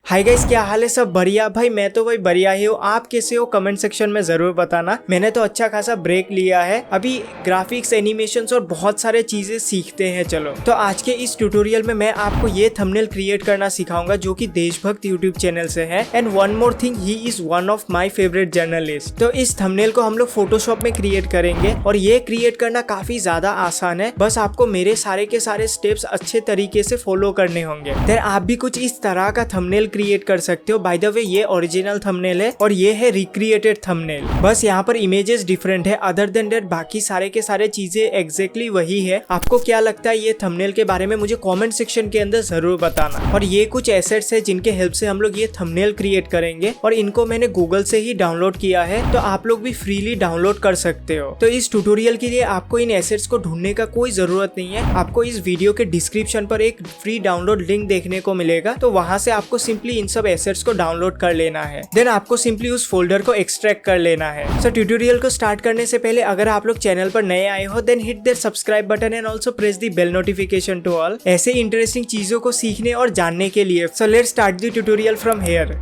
Hi guys, क्या हाल है? सब बढ़िया? भाई मैं तो भाई बढ़िया ही हूँ। आप कैसे हो? कमेंट सेक्शन में जरूर बताना। मैंने तो अच्छा खासा ब्रेक लिया है, अभी ग्राफिक्स, एनिमेशंस और बहुत सारे चीजें सीखते हैं। चलो तो आज के इस ट्यूटोरियल में मैं आपको ये थंबनेल क्रिएट करना सिखाऊंगा जो कि देशभक्त यूट्यूब चैनल से है। And one more thing, he is one of my favourite journalist. तो इस थंबनेल को हम लोग फोटोशॉप में क्रिएट करेंगे और ये क्रिएट करना काफी ज्यादा आसान है। बस आपको मेरे सारे के सारे स्टेप्स अच्छे तरीके से फॉलो करने होंगे। फिर आप भी कुछ इस तरह का थंबनेल क्रिएट कर सकते हो। बाय द वे, ये ओरिजिनल थंबनेल है और ये है रिक्रिएटेड थंबनेल। बस यहाँ पर इमेजेस डिफरेंट है। अदर देन दैट बाकी सारे के सारे चीजें एग्जैक्टली वही है। आपको क्या लगता है ये थंबनेल के बारे में? मुझे कमेंट सेक्शन के अंदर जरूर बताना। और ये कुछ एसेट्स है जिनके हेल्प से हम लोग ये थंबनेल क्रिएट करेंगे और इनको मैंने गूगल से ही डाउनलोड किया है, तो आप लोग भी फ्रीली डाउनलोड कर सकते हो। तो इस ट्यूटोरियल के लिए आपको इन एसेट्स को ढूंढने का कोई जरूरत नहीं है। आपको इस वीडियो के डिस्क्रिप्शन पर एक फ्री डाउनलोड लिंक देखने को मिलेगा, तो वहां से आपको सिंपली इन सब एसेट्स को डाउनलोड कर लेना है। देन आपको सिंपली उस फोल्डर को एक्सट्रैक्ट कर लेना है। सो ट्यूटोरियल को स्टार्ट करने से पहले अगर आप लोग चैनल पर नए आए हो, then hit that subscribe button and also press the bell notification to all, ऐसे इंटरेस्टिंग चीजों को सीखने और जानने के लिए। So let's start the tutorial from here.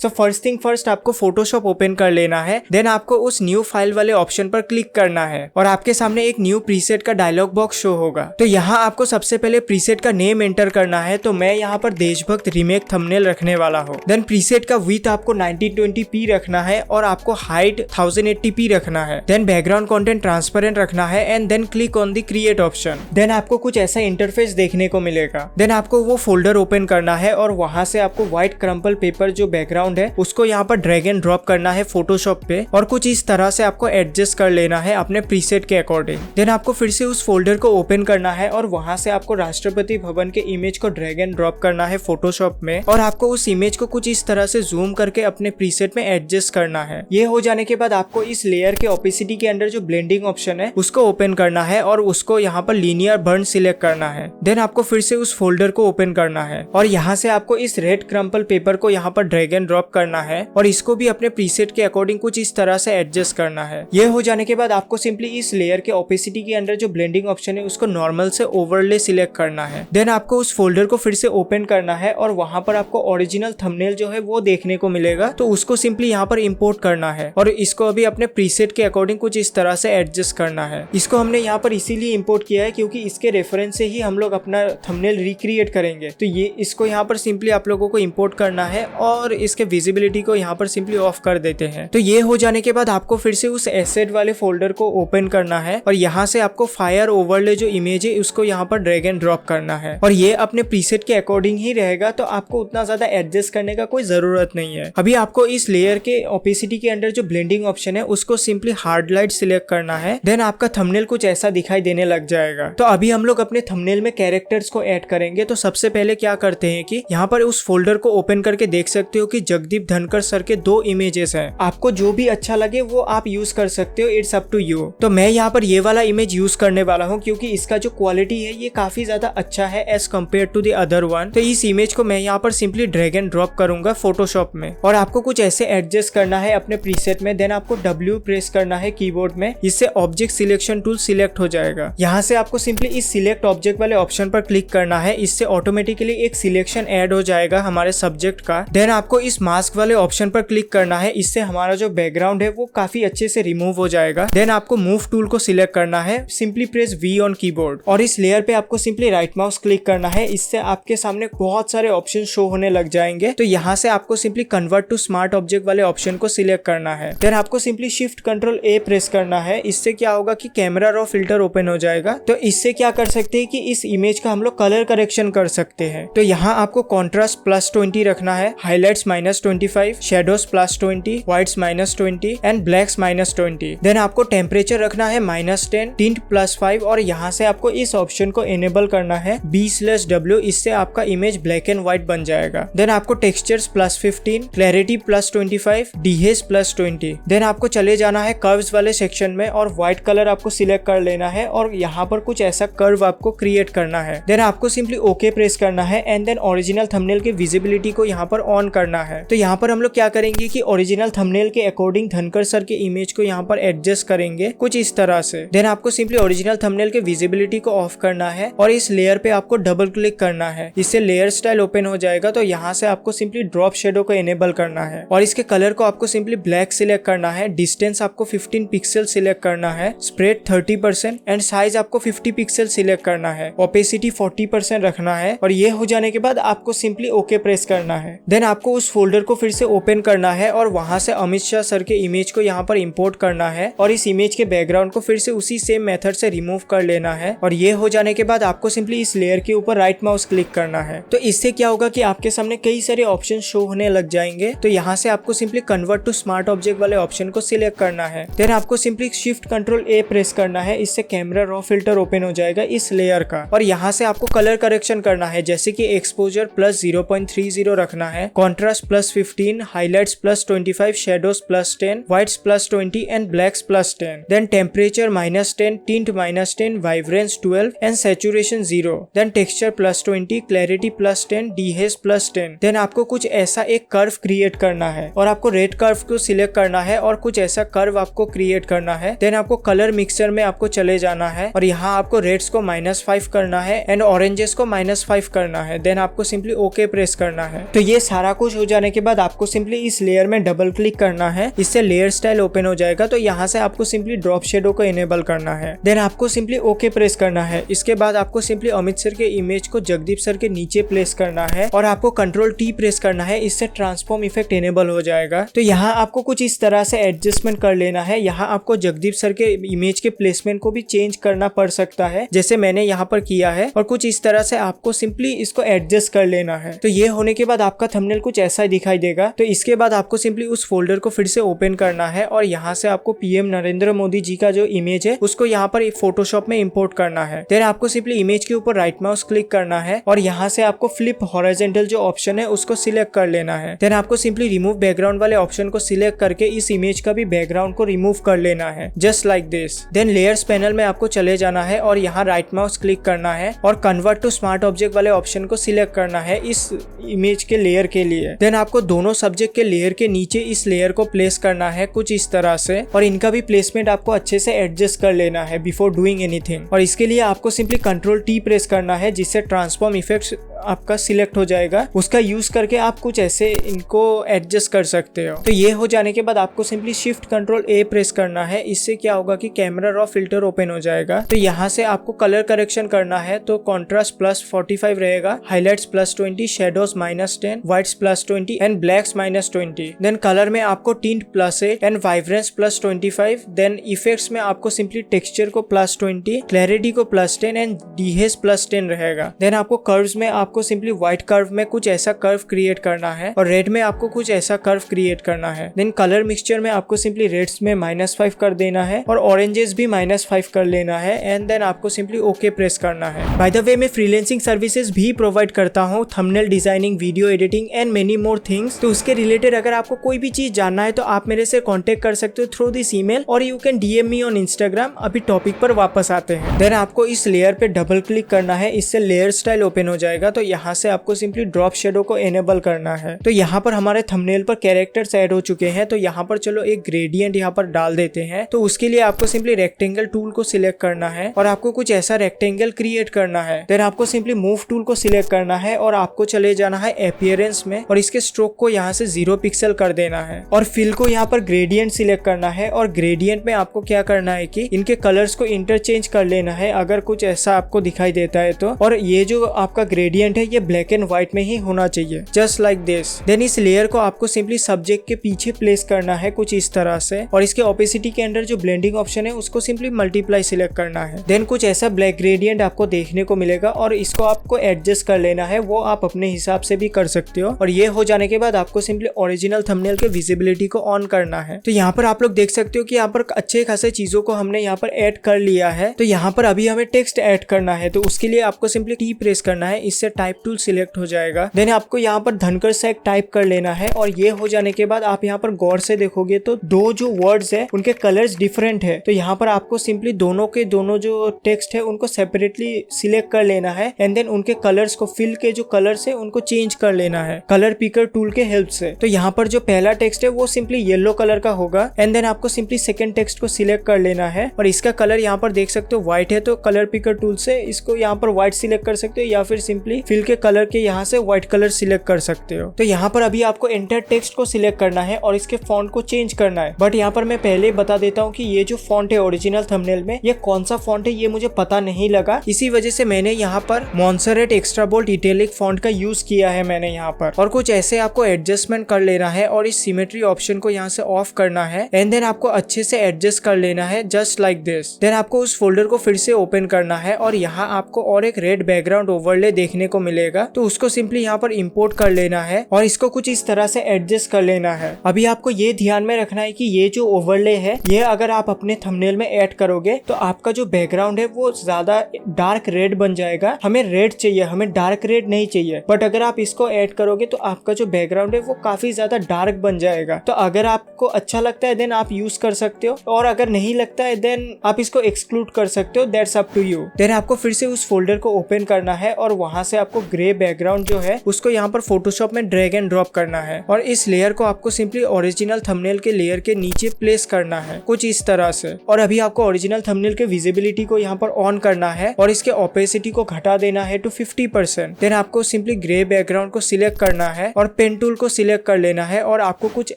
So first thing first, आपको फोटोशॉप ओपन कर लेना है। देन आपको उस न्यू फाइल वाले ऑप्शन पर क्लिक करना है और आपके सामने एक न्यू प्रीसेट का डायलॉग बॉक्स शो होगा। तो यहाँ आपको सबसे पहले प्रीसेट का नेम एंटर करना है। तो मैं यहाँ पर देशभक्त रीमेक थंबनेल रखने वाला हूँ। देन प्रीसेट का विड्थ आपको 1920p रखना है और आपको हाइट 1080p रखना है। देन बैकग्राउंड कंटेंट ट्रांसपेरेंट रखना है and then click on the create option. Then आपको कुछ ऐसा इंटरफेस देखने को मिलेगा। देन आपको वो फोल्डर ओपन करना है और वहां से आपको व्हाइट क्रम्पल पेपर जो बैकग्राउंड है उसको यहाँ पर ड्रैग एंड ड्रॉप करना है फोटोशॉप पे और कुछ इस तरह से आपको एडजस्ट कर लेना है अपने प्रीसेट के अकॉर्डिंग। देन आपको फिर से उस फोल्डर को ओपन करना है और वहां से आपको राष्ट्रपति भवन के इमेज को ड्रैग एंड ड्रॉप करना है फोटोशॉप में और आपको उस इमेज को कुछ इस तरह से जूम करके अपने प्रीसेट में एडजस्ट करना है। ये हो जाने के बाद आपको इस लेयर के ओपेसिटी के अंदर जो ब्लेंडिंग ऑप्शन है उसको ओपन करना है और उसको यहाँ पर लीनियर बर्न सिलेक्ट करना है। देन आपको फिर से उस फोल्डर को ओपन करना है और यहाँ से आपको इस रेड क्रम्पल पेपर को यहाँ पर ड्रैग एंड ड्रॉप करना है और इसको भी अपने प्रीसेट के अकॉर्डिंग कुछ इस तरह से एडजस्ट करना है। ये हो जाने के बाद आपको सिंपली इस लेयर के ओपेसिटी के अंदर जो ब्लेंडिंग ऑप्शन है उसको नॉर्मल से ओवरले सिलेक्ट करना है। देन आपको उस फोल्डर को फिर से ओपन करना है और वहां पर आपको ओरिजिनल थंबनेल जो है वो देखने को मिलेगा, तो उसको सिंपली यहाँ पर इंपोर्ट करना है और इसको अभी अपने प्रीसेट के अकॉर्डिंग कुछ इस तरह से एडजस्ट करना है। इसको हमने यहाँ पर इसीलिए इंपोर्ट किया है क्योंकि इसके रेफरेंस से ही हम लोग अपना थंबनेल रिक्रिएट करेंगे। तो ये इसको यहाँ पर सिंपली आप लोगों को इंपोर्ट करना है और इसके विजिबिलिटी को यहाँ पर सिंपली ऑफ कर देते हैं। तो ये हो जाने के बाद आपको फिर से उस एसेट वाले फोल्डर को ओपन करना है और यहाँ से आपको फायर ओवरले जो इमेज है उसको यहाँ पर ड्रैग एंड ड्रॉप करना है और ये अपने प्रीसेट के अकॉर्डिंग ही रहेगा, तो आपको उतना ज्यादा एडजस्ट करने का कोई जरूरत नहीं है। अभी आपको इस लेयर के ओपेसिटी के अंदर जो ब्लेंडिंग ऑप्शन है उसको सिंपली हार्ड लाइट सिलेक्ट करना है। देन आपका थंबनेल कुछ ऐसा दिखाई देने लग जाएगा। तो अभी हम लोग अपने थंबनेल में कैरेक्टर्स को ऐड करेंगे। तो सबसे पहले क्या करते हैं कि यहाँ पर उस फोल्डर को ओपन करके देख सकते हो कि जगदीप धनखड़ सर के 2 इमेजेस हैं। आपको जो भी अच्छा लगे वो आप यूज कर सकते हो, इट्स अप टू यू। तो मैं यहाँ पर ये वाला इमेज यूज करने वाला हूँ क्योंकि इसका जो क्वालिटी है ये काफी ज्यादा अच्छा है as compared to the other one. तो इस इमेज को मैं यहाँ पर सिंपली ड्रैग एंड ड्रॉप करूंगा फोटोशॉप में और आपको कुछ ऐसे एडजस्ट करना है अपने प्रीसेट में। देन आपको W प्रेस करना है कीबोर्ड में, इससे ऑब्जेक्ट सिलेक्शन टूल सिलेक्ट हो जाएगा। यहाँ से आपको सिंपली इस सिलेक्ट ऑब्जेक्ट वाले ऑप्शन पर क्लिक करना है, इससे ऑटोमेटिकली एक सिलेक्शन ऐड हो जाएगा हमारे सब्जेक्ट का। देन आपको इस मास्क वाले ऑप्शन पर क्लिक करना है, इससे हमारा जो बैकग्राउंड है वो काफी अच्छे से रिमूव हो जाएगा। देन आपको मूव टूल को सिलेक्ट करना है, simply press V on keyboard और इस लेयर पे आपको सिंपली राइट माउस क्लिक करना है, इससे आपके सामने बहुत सारे ऑप्शन शो होने लग जाएंगे। तो यहाँ से आपको simply convert to smart object वाले ऑप्शन को सिलेक्ट करना है। देन आपको simply shift control A press करना है, इससे क्या होगा कि कैमरा रॉ फिल्टर ओपन हो जाएगा। तो इससे क्या कर सकते हैं कि इस इमेज का हम लोग कलर करेक्शन कर सकते हैं। तो यहाँ आपको कॉन्ट्रास्ट +20 रखना है, highlights -25, shadows +20, whites -20 and blacks -20। Then आपको टेम्परेचर रखना है -10, टिंट +5 और यहाँ से आपको इस ऑप्शन को एनेबल करना है B/W, इससे आपका इमेज ब्लैक एंड व्हाइट बन जाएगा। देन आपको टेक्सचर्स +15, क्लैरिटी +25, डीहेज +20। देन आपको चले जाना है कर्व्स वाले सेक्शन में और व्हाइट कलर आपको सिलेक्ट कर लेना है और यहाँ पर कुछ ऐसा कर्व आपको क्रिएट करना है। देन आपको सिंपली ओके प्रेस करना है एंड देन ओरिजिनल थंबनेल की विजिबिलिटी को यहाँ पर ऑन करना है। तो यहाँ पर हम लोग क्या करेंगे कि ओरिजिनल थंबनेल के अकॉर्डिंग धनकर सर के इमेज को यहाँ पर एडजस्ट करेंगे कुछ इस तरह से। देन आपको सिंपली ओरिजिनल थंबनेल के विजिबिलिटी को ऑफ करना है और इस लेयर पे आपको डबल क्लिक करना है, इससे लेयर स्टाइल ओपन हो जाएगा। तो यहाँ से आपको सिंपली ड्रॉप शेडो को इनेबल करना है और इसके कलर को आपको सिंपली ब्लैक सिलेक्ट करना है। डिस्टेंस आपको 15 पिक्सल सिलेक्ट करना है, स्प्रेड 30% एंड साइज आपको 50 पिक्सल सिलेक्ट करना है, ओपेसिटी 40% रखना है। और ये हो जाने के बाद आपको सिंपली ओके प्रेस करना है। देन आपको उस फोल्डर को फिर से ओपन करना है और वहां से अमित शाह सर के इमेज को यहाँ पर इंपोर्ट करना है और इस इमेज के बैकग्राउंड को फिर से उसी सेम मेथड से रिमूव कर लेना है। और ये हो जाने के बाद आपको सिंपली इस लेयर के ऊपर राइट माउस क्लिक करना है। तो इससे क्या होगा कि आपके सामने कई सारे ऑप्शन शो होने लग जाएंगे। तो यहाँ से आपको simply convert to smart object वाले ऑप्शन को सिलेक्ट करना है। देन आपको simply shift control A press करना है, इससे कैमरा रॉ फिल्टर ओपन हो जाएगा इस लेयर का। और यहाँ से आपको कलर करेक्शन करना है, जैसे कि एक्सपोजर प्लस 0.30 रखना है, contrast plus 15, highlights plus 25, shadows plus 10, whites plus 20 and blacks plus 10। Then temperature -10, tint -10, vibrance 12 and saturation 0। Then texture plus 20, clarity plus 10, dehaze plus 10। Then आपको कुछ ऐसा एक कर्व क्रिएट करना है और आपको रेड कर्व को सिलेक्ट करना है और कुछ ऐसा कर्व आपको क्रिएट करना है। देन आपको कलर मिक्सचर में आपको चले जाना है और यहाँ आपको रेड्स को -5 करना है एंड ऑरेंजेस को -5 करना है। देन आपको सिंपली ओके प्रेस करना है। तो ये सारा कुछ हो जाने के बाद आपको सिंपली इस लेयर में डबल क्लिक करना है, इससे लेयर स्टाइल ओपन हो जाएगा। तो यहाँ से आपको सिंपली ड्रॉप शेडो को इनेबल करना है। देन आपको सिंपली ओके प्रेस करना है। इसके बाद आपको सिंपली अमित सर के इमेज को जगदीप सर के नीचे प्लेस करना है और आपको कंट्रोल टी प्रेस करना है, इससे ट्रांसफॉर्म इफेक्ट इनेबल हो जाएगा। तो यहाँ आपको कुछ इस तरह से एडजस्टमेंट कर लेना है। यहाँ आपको जगदीप सर के इमेज के प्लेसमेंट को भी चेंज करना पड़ सकता है, जैसे मैंने यहाँ पर किया है। और कुछ इस तरह से आपको सिंपली इसको एडजस्ट कर लेना है। तो ये होने के बाद आपका थंबनेल कुछ ऐसा दिखाई देगा। तो इसके बाद आपको सिंपली उस फोल्डर को फिर से ओपन करना है और यहाँ से आपको पीएम नरेंद्र मोदी जी का जो इमेज है उसको यहाँ पर फोटोशॉप में इंपोर्ट करना है। देन आपको सिंपली इमेज के ऊपर राइट माउस क्लिक करना है और यहाँ से आपको फ्लिप हॉरिजॉन्टल जो ऑप्शन है उसको सिलेक्ट कर लेना है। देन आपको सिंपली रिमूव बैकग्राउंड वाले ऑप्शन को सिलेक्ट करके इस इमेज का भी बैकग्राउंड को रिमूव कर लेना है, just like this. Then layers panel में आपको चले जाना है और यहाँ राइट माउस क्लिक करना है और कन्वर्ट टू स्मार्ट ऑब्जेक्ट वाले ऑप्शन को सिलेक्ट करना है इस इमेज के लेयर के लिए। देन आपको दोनों सब्जेक्ट के लेयर के नीचे इस लेयर को प्लेस करना है कुछ इस तरह से और इनका भी प्लेसमेंट आपको अच्छे से एडजस्ट कर लेना है बिफोर डूइंग एनीथिंग। और इसके लिए आपको सिंपली कंट्रोल टी प्रेस करना है, जिससे ट्रांसफॉर्म इफेक्ट्स आपका सिलेक्ट हो जाएगा। उसका यूज करके आप कुछ ऐसे इनको एडजस्ट कर सकते हो। तो ये हो जाने के बाद आपको simply shift control A press करना है, इससे क्या होगा कि कैमरा रॉ फिल्टर ओपन हो जाएगा। तो यहाँ से आपको कलर करेक्शन करना है, तो कॉन्ट्रास्ट प्लस 45 रहेगा, highlights plus 20, shadows -10, whites plus 20 and blacks -20। Then colour में आपको tint +8 and vibrance plus 25। Then effects में आपको सिंपली टेक्सचर को +20, क्लैरिटी को +10 एंड डीहेज +10 रहेगा। देन आपको कर्व्स में आपको सिंपली व्हाइट कर्व में कुछ ऐसा कर्व क्रिएट करना है और रेड में आपको कुछ ऐसा कर्व क्रिएट करना है। देन कलर मिक्सचर में आपको सिंपली रेड्स में -5 कर देना है और ऑरेंजेस भी -5 कर लेना है एंड देन आपको सिंपली ओके प्रेस करना है। बाय द वे मैं फ्रीलांसिंग सर्विसेज भी प्रोवाइड करता हूँ, thumbnail designing, video editing and many more things. तो उसके रिलेटेड अगर आपको कोई भी चीज जानना है तो आप मेरे से कांटेक्ट कर सकते हो थ्रू दिस ईमेल और you can DM me on Instagram. अभी टॉपिक पर वापस आते हैं। देन आपको इस लेयर पे डबल क्लिक करना है, इससे लेयर स्टाइल ओपन हो जाएगा। तो यहाँ से आपको सिंपली ड्रॉप शेडो को एनेबल करना है। तो यहाँ पर हमारे थंबनेल पर कैरेक्टर्स ऐड हो चुके हैं, तो यहाँ पर चलो एक ग्रेडियंट यहाँ पर डाल देते हैं। तो उसके लिए आपको सिंपली रेक्टेंगल टूल को सिलेक्ट करना है और आपको कुछ ऐसा रेक्टेंगल क्रिएट करना है। देन आपको सिंपली मूव टूल को सिलेक्ट करना है और आपको चले जाना है अपीयरेंस में और इसके स्ट्रोक को यहाँ से 0 पिक्सल कर देना है और फिल को यहाँ पर ग्रेडियंट सिलेक्ट करना है। और ग्रेडियंट में आपको क्या करना है कि इनके कलर्स को इंटरचेंज कर लेना है अगर कुछ ऐसा आपको दिखाई देता है तो। और ये जो आपका ग्रेडियंट है ये ब्लैक एंड व्हाइट में ही होना चाहिए, जस्ट लाइक दिस। देन इस लेयर को आपको सिंपली सब्जेक्ट के पीछे प्लेस करना है कुछ इस तरह से और इसके ओपेसिटी के अंदर जो ब्लेंडिंग ऑप्शन है उसको सिंपली मल्टीप्लाई सिलेक्ट करना है। देन कुछ ऐसा ब्लैक ग्रेडियंट आपको देखने को मिलेगा और इसको आपको एडजस्ट कर लेना है, वो आप अपने हिसाब से भी कर सकते हो। और ये हो जाने के बाद आपको सिंपली ओरिजिनल थंबनेल के विजिबिलिटी को ऑन करना है। तो यहाँ पर आप लोग देख सकते हो कि यहाँ पर अच्छे खासे चीजों को हमने यहाँ पर ऐड कर लिया है। तो यहाँ पर अभी हमें टेक्स्ट ऐड करना है, तो उसके लिए आपको सिंपली टी प्रेस करना है, इससे टाइप टूल सिलेक्ट हो जाएगा। देन आपको यहाँ पर धनकर सेक टाइप कर लेना है और ये हो जाने के बाद आप यहाँ पर गौर से देखोगे तो दो जो वर्ड्स है उनके कलर्स डिफरेंट है। तो यहाँ पर आपको सिंपली दोनों के दोनों जो टेक्स्ट है उनको सेपरेटली सिलेक्ट कर लेना है एंड देन उनके कलर्स को फिल के जो कलर्स है उनको चेंज कर लेना है कलर पिकर टूल के हेल्प से। तो यहाँ पर जो पहला टेक्स्ट है वो सिंपली येलो कलर का होगा एंड देन आपको सिंपली सेकंड टेक्स्ट को सिलेक्ट कर लेना है और इसका कलर यहाँ पर देख सकते हो व्हाइट है। तो कलर पिकर टूल से इसको यहाँ पर व्हाइट सिलेक्ट कर सकते हो या फिर सिंपली फिल के कलर के यहाँ से व्हाइट कलर सिलेक्ट कर सकते हो। तो यहाँ पर अभी आपको एंटर टेक्स्ट को सिलेक्ट करना है और इसके फॉन्ट को चेंज करना है। बट यहाँ पर मैं पहले बता देता हूँ कि ये जो फॉन्ट है ओरिजिनल थंबनेल में ये कौन सा फॉन्ट है ये मुझे पता नहीं लगा, इसी वजह से मैंने यहाँ पर मॉन्सेरेट एक्स्ट्रा बोल्ड इटैलिक फॉन्ट का यूज किया है मैंने यहाँ पर। और कुछ ऐसे आपको एडजस्टमेंट कर लेना है और इस सिमेट्री ऑप्शन को यहाँ से ऑफ करना है एंड देन आपको अच्छे से एडजस्ट कर लेना है जस्ट लाइक दिस। देन आपको उस फोल्डर को फिर से ओपन करना है और यहाँ आपको और एक रेड बैकग्राउंड ओवरले देखने को मिलेगा। तो उसको सिंपली यहाँ पर इंपोर्ट कर लेना है और इसको कुछ इस तरह से एडजस्ट कर लेना है। अभी आपको ये ध्यान में रखना है कि ये जो ओवरले है ये अगर आप अपने थंबनेल में ऐड करोगे तो आपका जो बैकग्राउंड है वो ज्यादा डार्क रेड बन जाएगा। हमें रेड चाहिए, हमें डार्क रेड नहीं चाहिए। बट अगर आप इसको ऐड करोगे तो आपका जो बैकग्राउंड है वो काफी ज्यादा डार्क बन जाएगा। तो अगर आपको अच्छा लगता है देन आप यूज कर सकते हो और अगर नहीं लगता है देन आप इसको एक्सक्लूड कर सकते हो। That's up to you. Then आपको फिर से उस फोल्डर को ओपन करना है और वहां से आपको ग्रे बैकग्राउंड जो है उसको यहाँ पर फोटोशॉप में ड्रैग एंड ड्रॉप करना है और इस लेयर को आपको सिंपली ओरिजिनल थंबनेल के लेयर के नीचे प्लेस करना है कुछ इस तरह से। और अभी आपको ओरिजिनल थंबनेल के विजिबिलिटी को यहाँ पर ऑन करना है और इसके ओपेसिटी को घटा देना है टू 50%। देन आपको सिंपली ग्रे बैकग्राउंड को सिलेक्ट करना है और पेन टूल को सिलेक्ट कर लेना है और आपको कुछ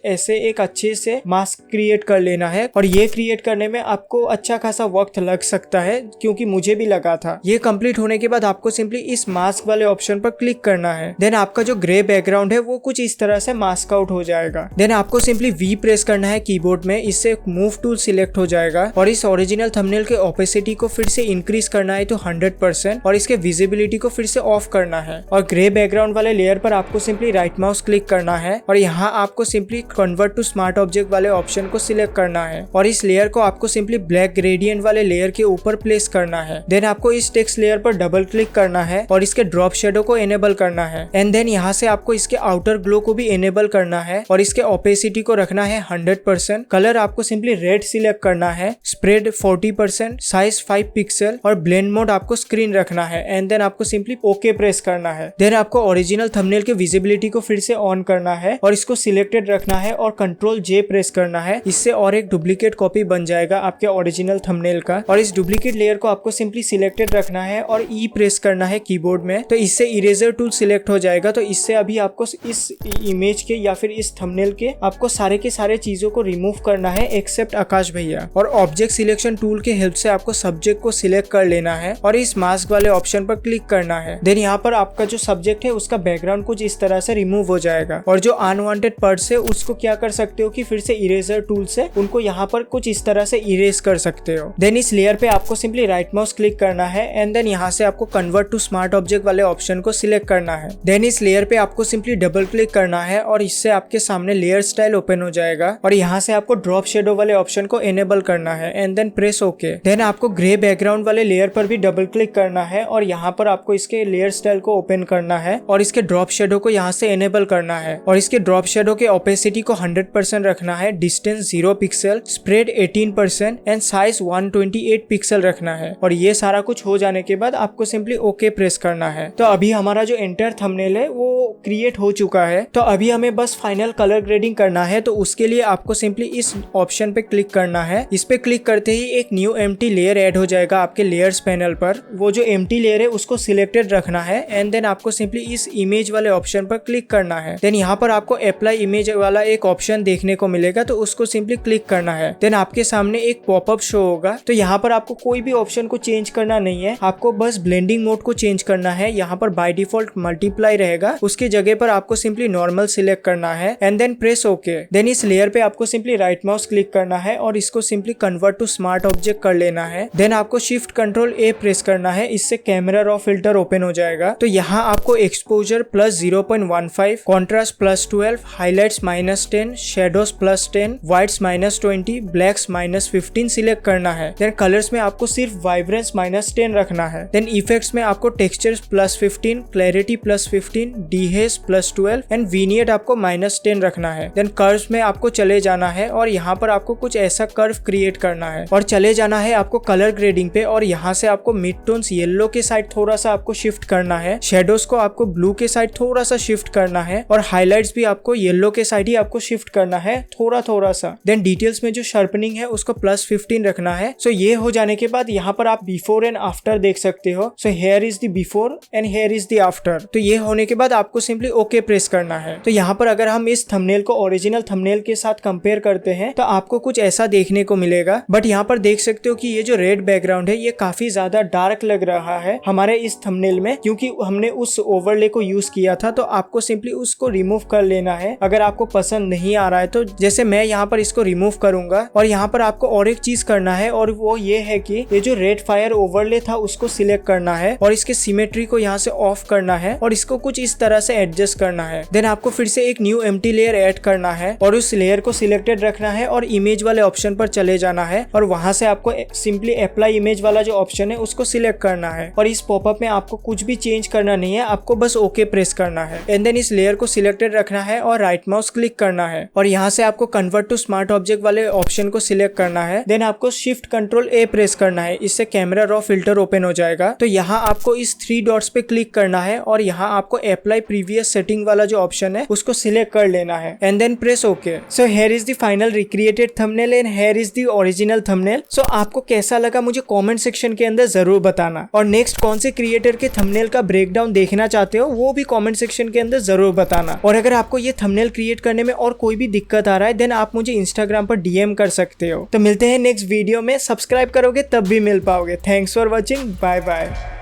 ऐसे एक अच्छे से मास्क क्रिएट कर लेना है। और ये क्रिएट करने में आपको अच्छा खासा वक्त लग सकता है क्योंकि मुझे भी लगा था। ये कंप्लीट होने के बाद आपको सिंपली इस मास्क वाले ऑप्शन पर क्लिक करना है। देन आपका जो ग्रे बैकग्राउंड है वो कुछ इस तरह से मास्क आउट हो जाएगा। देन आपको सिंपली वी प्रेस करना है कीबोर्ड में, इससे मूव टूल सिलेक्ट हो जाएगा और इस ओरिजिनल थंबनेल के ओपेसिटी को फिर से इंक्रीज करना है तो 100% और इसके विजिबिलिटी को फिर से ऑफ करना है। और ग्रे बैकग्राउंड वाले लेयर पर आपको सिंपली राइट माउस क्लिक करना है और यहाँ आपको simply convert to smart object वाले ऑप्शन को सिलेक्ट करना है और इस लेयर को आपको सिंपली ब्लैक ग्रेडियंट वाले लेयर के ऊपर प्लेस करना है। देन आपको इस टेक्स्ट लेयर पर डबल क्लिक करना है और इसके ड्रॉप शेडो को एनेबल करना है एंड देन यहाँ से आपको इसके आउटर ग्लो को भी एनेबल करना है और इसके ओपेसिटी को रखना है 100%। कलर आपको सिंपली रेड सिलेक्ट करना है, स्प्रेड 40%, साइज 5 पिक्सल और ब्लेंड मोड आपको स्क्रीन रखना है एंड देन आपको सिंपली ओके प्रेस करना है। देन आपको ओरिजिनल थंबनेल के विजिबिलिटी को फिर से ऑन करना है और इसको सिलेक्टेड रखना है और कंट्रोल जे प्रेस करना है। इससे और एक डुप्लीकेट कॉपी बन जाएगा आपके ओरिजिनल थंबनेल का और इस डुप्लीकेट लेयर को आपको सिंपली सिलेक्टेड रखना है और ई प्रेस करना है कीबोर्ड में। तो इससे इरेजर टूल सिलेक्ट हो जाएगा। तो इससे अभी आपको इस इमेज के या फिर इस थंबनेल के आपको सारे के सारे चीजों को रिमूव करना है एक्सेप्ट आकाश भैया। और ऑब्जेक्ट सिलेक्शन टूल के हेल्प से आपको सब्जेक्ट को सिलेक्ट कर लेना है और इस मास्क वाले ऑप्शन पर क्लिक करना है। देन यहाँ पर आपका जो सब्जेक्ट है उसका बैकग्राउंड कुछ इस तरह से रिमूव हो जाएगा और जो अनवांटेड पार्ट्स है उसको क्या कर सकते हो कि फिर से इरेजर टूल से उनको यहाँ पर कुछ इस तरह से इरेज कर सकते हो। देन इस लेयर पे आपको सिंपली राइट माउस क्लिक करना है एंड देन यहाँ से आपको कन्वर्ट टू स्मार्ट ऑब्जेक्ट वाले ऑप्शन को सिलेक्ट करना है। देन इस लेयर पे आपको सिंपली डबल क्लिक करना है और इससे आपके सामने लेयर स्टाइल ओपन हो जाएगा और यहाँ से आपको ड्रॉप शेडो वाले ऑप्शन को एनेबल करना है and then press okay. Then आपको ग्रे बैकग्राउंड वाले लेयर पर भी डबल क्लिक करना है और यहाँ पर आपको इसके लेयर स्टाइल को ओपन करना है और इसके ड्रॉप शेडो को यहाँ से एनेबल करना है और इसके ड्रॉप शेडो के ओपेसिटी को 100% रखना है, distance 0 pixel, spread 18% and size 128 pixel रखना है। और ये सारा कुछ हो जाने के बाद आपको सिंपली ओके प्रेस करना है। तो अभी हमारा जो एंटायर थंबनेल है वो क्रिएट हो चुका है। तो अभी हमें बस फाइनल कलर ग्रेडिंग करना है। तो उसके लिए आपको सिंपली इस ऑप्शन पे क्लिक करना है। इस पे क्लिक करते ही एक न्यू एम्प्टी लेयर ऐड हो जाएगा आपके लेयर्स पैनल पर। वो जो एम्प्टी लेयर है उसको सिलेक्टेड रखना है एंड देन आपको सिंपली इस इमेज वाले ऑप्शन पर क्लिक करना है। देन यहाँ पर आपको अप्लाई इमेज वाला एक ऑप्शन देखने को मिलेगा तो उसको सिंपली क्लिक करना है। देन आपके सामने एक पॉपअप शो होगा। तो यहाँ पर आपको कोई भी ऑप्शन को चेंज करना नहीं है, आपको बस ब्लेंडिंग मोड को चेंज करना है। यहाँ पर बाय डिफॉल्ट मल्टीप्लाई रहेगा, उसके जगह पर आपको सिंपली नॉर्मल सिलेक्ट करना है and then press okay. Then इस लेयर पे आपको सिंपली राइट माउस क्लिक करना है और इसको simply convert to smart object कर लेना है। देन आपको शिफ्ट कंट्रोल ए प्रेस करना है, इससे कैमरा रॉ फिल्टर ओपन हो जाएगा। तो यहाँ आपको exposure plus 0.15, contrast plus 12, highlights -10, shadows plus 10, whites -20, blacks -15 select करना है। देन कलर्स में आपको सिर्फ वाइब्रेंस -10 रखना है। देन इफेक्ट्स में आपको टेक्सचर्स +15, क्लैरिटी +15, डीहेज +12 एंड विनियट आपको -10 रखना है। देन कर्व्स में आपको चले जाना है और यहाँ पर आपको कुछ ऐसा कर्व क्रिएट करना है और चले जाना है आपको कलर ग्रेडिंग पे और यहाँ से आपको मिड टोन्स येलो के साइड थोड़ा सा आपको शिफ्ट करना है, शेडोज को आपको ब्लू के साइड थोड़ा सा शिफ्ट करना है और हाईलाइट्स भी आपको येलो के साइड ही आपको शिफ्ट करना है थोड़ा सा। देन डिटेल्स में जो शार्पनिंग है उसको +15 रखना है। सो ये हो जाने के बाद यहाँ पर आप बिफोर एंड आफ्टर देख सकते हो। So here is the before and here is the after. तो ये होने के बाद आपको सिंपली ओके प्रेस करना है। तो यहाँ पर अगर हम इस थंबनेल को ओरिजिनल थंबनेल के साथ कंपेयर करते हैं तो आपको कुछ ऐसा देखने को मिलेगा। बट यहाँ पर देख सकते हो कि ये जो रेड बैकग्राउंड है ये काफी ज्यादा डार्क लग रहा है हमारे इस थंबनेल में, क्योंकि हमने उस ओवरले को यूज किया था। तो आपको सिंपली उसको रिमूव कर लेना है अगर आपको पसंद नहीं आ रहा है तो। जैसे मैं यहाँ पर इसको रिमूव करूंगा और यहाँ पर आपको और एक चीज करना है और वो ये है कि ये जो रेड फायर ओवरले था उसको सिलेक्ट करना है और इसके सिमेट्री को यहाँ से ऑफ करना है और इसको कुछ इस तरह से एडजस्ट करना है। देन आपको फिर से एक न्यू एम्प्टी लेयर ऐड करना है और उस लेयर को सिलेक्टेड रखना है और इमेज वाले ऑप्शन पर चले जाना है और वहां से आपको सिंपली अप्लाई इमेज वाला जो ऑप्शन है उसको सिलेक्ट करना है और इस पॉपअप में आपको कुछ भी चेंज करना नहीं है, आपको बस ओके प्रेस करना है। एंड देन इस लेयर को सिलेक्टेड रखना है और राइट माउस क्लिक करना है और यहाँ से आपको कन्वर्ट टू स्मार्ट ऑब्जेक्ट वाले ऑप्शन को सिलेक्ट करना है। देन आपको शिफ्ट कंट्रोल ए प्रेस करना है, इससे कैमरा रॉ फिल्टर ओपन हो जाएगा। तो यहाँ आपको इस 3 डॉट्स पे क्लिक करना है और यहाँ आपको अप्लाई प्रीवियस सेटिंग वाला जो ऑप्शन है उसको सिलेक्ट कर लेना है and then press okay. So here is the final recreated thumbnail and here is the original thumbnail. So आपको कैसा लगा मुझे कमेंट सेक्शन के अंदर जरूर बताना और नेक्स्ट कौन से क्रिएटर के थंबनेल का ब्रेकडाउन देखना चाहते हो वो भी कमेंट सेक्शन के अंदर जरूर बताना। और अगर आपको ये थंबनेल क्रिएट करने में और कोई भी दिक्कत आ रहा है देन आप मुझे इंस्टाग्राम पर डीएम कर सकते हो। तो मिलते हैं नेक्स्ट वीडियो में, सब्सक्राइब करोगे तब भी मिल पाओगे। Thanks for watching, bye bye.